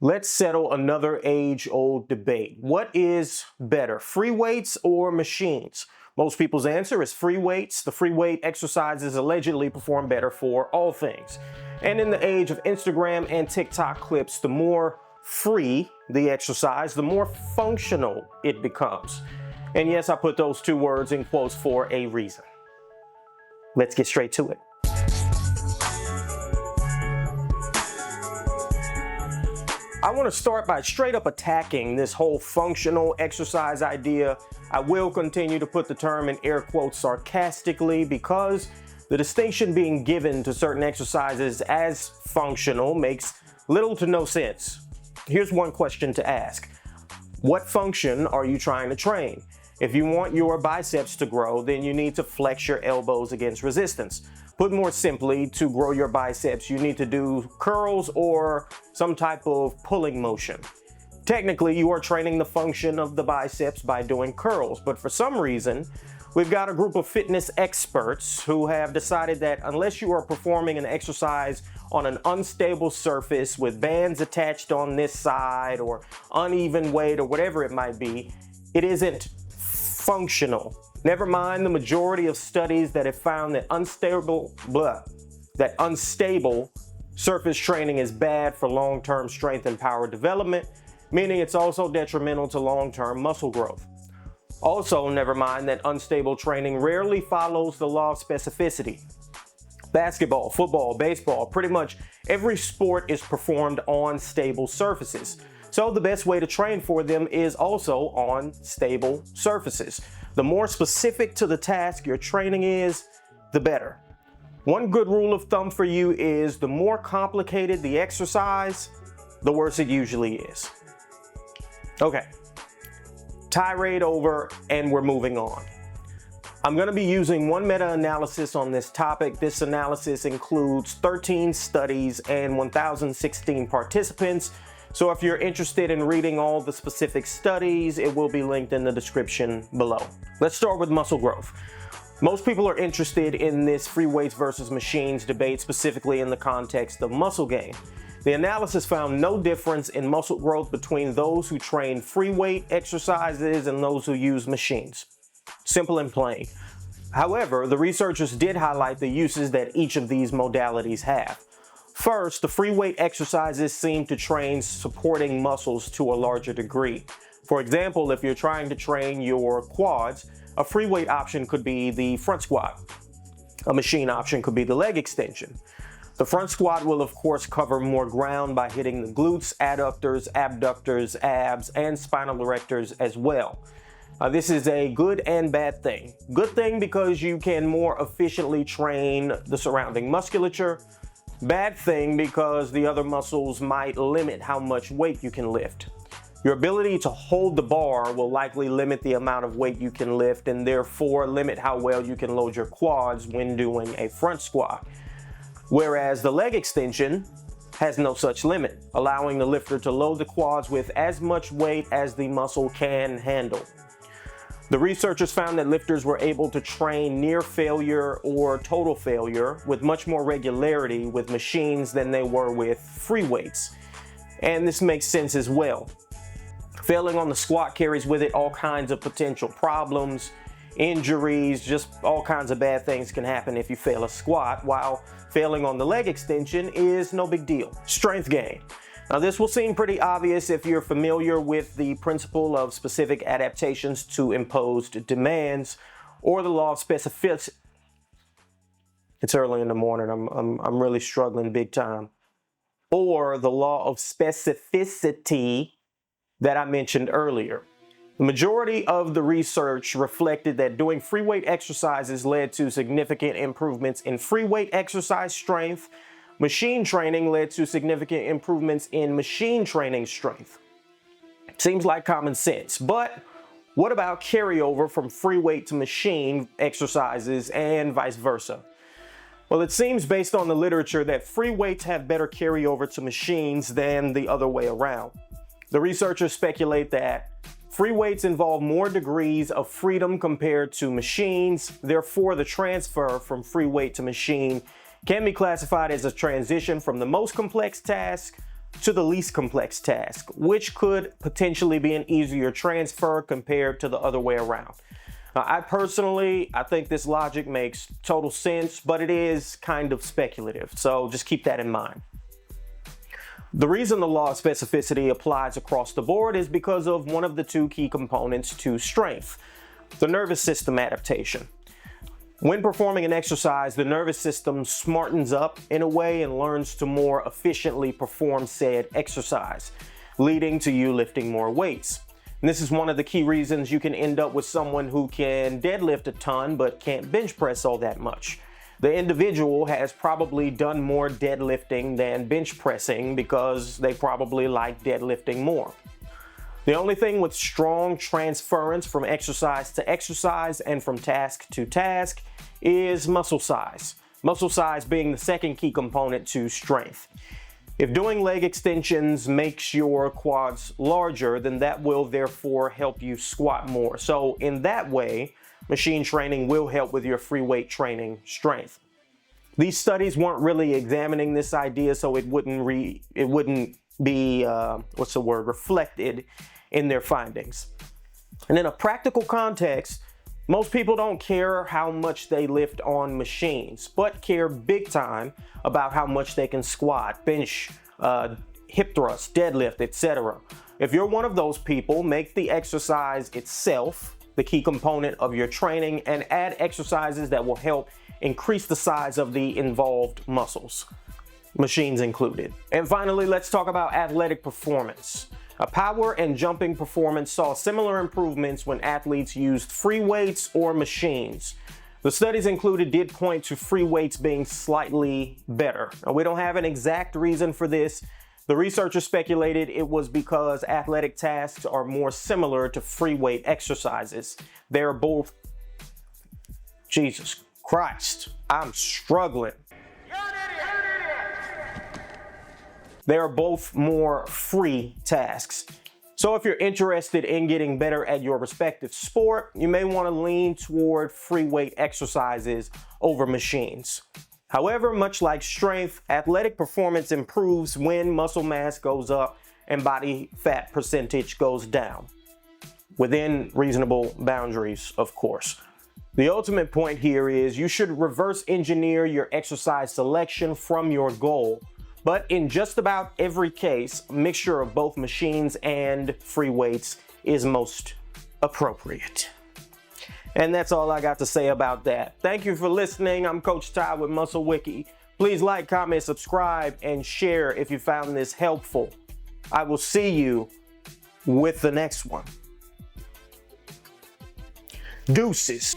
Let's settle another age-old debate. What is better, free weights or machines? Most people's answer is free weights. The free weight exercises allegedly perform better for all things. And in the age of Instagram and TikTok clips, the more free the exercise, the more functional it becomes. And yes, I put those two words in quotes for a reason. Let's get straight to it. I want to start by straight up attacking this whole functional exercise idea. I will continue to put the term in air quotes sarcastically because the distinction being given to certain exercises as functional makes little to no sense. Here's one question to ask. What function are you trying to train? If you want your biceps to grow, then you need to flex your elbows against resistance. Put more simply, to grow your biceps, you need to do curls or some type of pulling motion. Technically, you are training the function of the biceps by doing curls, but for some reason, we've got a group of fitness experts who have decided that unless you are performing an exercise on an unstable surface with bands attached on this side or uneven weight or whatever it might be, it isn't functional. Never mind the majority of studies that have found that unstable surface training is bad for long-term strength and power development, meaning it's also detrimental to long-term muscle growth. Also, never mind that unstable training rarely follows the law of specificity. Basketball, football, baseball, pretty much every sport is performed on stable surfaces. So the best way to train for them is also on stable surfaces. The more specific to the task your training is, the better. One good rule of thumb for you is the more complicated the exercise, the worse it usually is. Okay, tirade over and we're moving on. I'm going to be using one meta-analysis on this topic. This analysis includes 13 studies and 1,016 participants. So if you're interested in reading all the specific studies, it will be linked in the description below. Let's start with muscle growth. Most people are interested in this free weights versus machines debate, specifically in the context of muscle gain. The analysis found no difference in muscle growth between those who train free weight exercises and those who use machines. Simple and plain. However, the researchers did highlight the uses that each of these modalities have. First, the free weight exercises seem to train supporting muscles to a larger degree. For example, if you're trying to train your quads, a free weight option could be the front squat. A machine option could be the leg extension. The front squat will of course cover more ground by hitting the glutes, adductors, abductors, abs, and spinal erectors as well. This is a good and bad thing. Good thing because you can more efficiently train the surrounding musculature. Bad thing because the other muscles might limit how much weight you can lift. Your ability to hold the bar will likely limit the amount of weight you can lift and therefore limit how well you can load your quads when doing a front squat. Whereas the leg extension has no such limit, allowing the lifter to load the quads with as much weight as the muscle can handle. The researchers found that lifters were able to train near failure or total failure with much more regularity with machines than they were with free weights. And this makes sense as well. Failing on the squat carries with it all kinds of potential problems, injuries, just all kinds of bad things can happen if you fail a squat, while failing on the leg extension is no big deal. Strength gain. Now this will seem pretty obvious if you're familiar with the principle of specific adaptations to imposed demands or the law of specificity. It's early in the morning, I'm really struggling big time. Or the law of specificity that I mentioned earlier. The majority of the research reflected that doing free weight exercises led to significant improvements in free weight exercise strength. Machine training led to significant improvements in machine training strength. Seems like common sense, but what about carryover from free weight to machine exercises and vice versa? Well, it seems based on the literature that free weights have better carryover to machines than the other way around. The researchers speculate that free weights involve more degrees of freedom compared to machines, therefore the transfer from free weight to machine can be classified as a transition from the most complex task to the least complex task, which could potentially be an easier transfer compared to the other way around. I think this logic makes total sense, but it is kind of speculative, so just keep that in mind. The reason the law of specificity applies across the board is because of one of the two key components to strength, the nervous system adaptation. When performing an exercise, the nervous system smartens up in a way and learns to more efficiently perform said exercise, leading to you lifting more weights. And this is one of the key reasons you can end up with someone who can deadlift a ton but can't bench press all that much. The individual has probably done more deadlifting than bench pressing because they probably like deadlifting more. The only thing with strong transference from exercise to exercise and from task to task is muscle size. Muscle size being the second key component to strength. If doing leg extensions makes your quads larger, then that will therefore help you squat more. So in that way, machine training will help with your free weight training strength. These studies weren't really examining this idea, so it wouldn't be reflected in their findings. And in a practical context, most people don't care how much they lift on machines, but care big time about how much they can squat, bench, hip thrust, deadlift, etc. If you're one of those people, make the exercise itself the key component of your training and add exercises that will help increase the size of the involved muscles, machines included. And finally, let's talk about athletic performance. Power and jumping performance saw similar improvements when athletes used free weights or machines. The studies included did point to free weights being slightly better. Now, we don't have an exact reason for this. The researchers speculated it was because athletic tasks are more similar to free weight exercises. They're both, Jesus Christ, I'm struggling. They are both more free tasks. So if you're interested in getting better at your respective sport, you may want to lean toward free weight exercises over machines. However, much like strength, athletic performance improves when muscle mass goes up and body fat percentage goes down, within reasonable boundaries, of course. The ultimate point here is you should reverse engineer your exercise selection from your goal. But in just about every case, a mixture of both machines and free weights is most appropriate. And that's all I got to say about that. Thank you for listening. I'm Coach Ty with Muscle Wiki. Please like, comment, subscribe, and share if you found this helpful. I will see you with the next one. Deuces.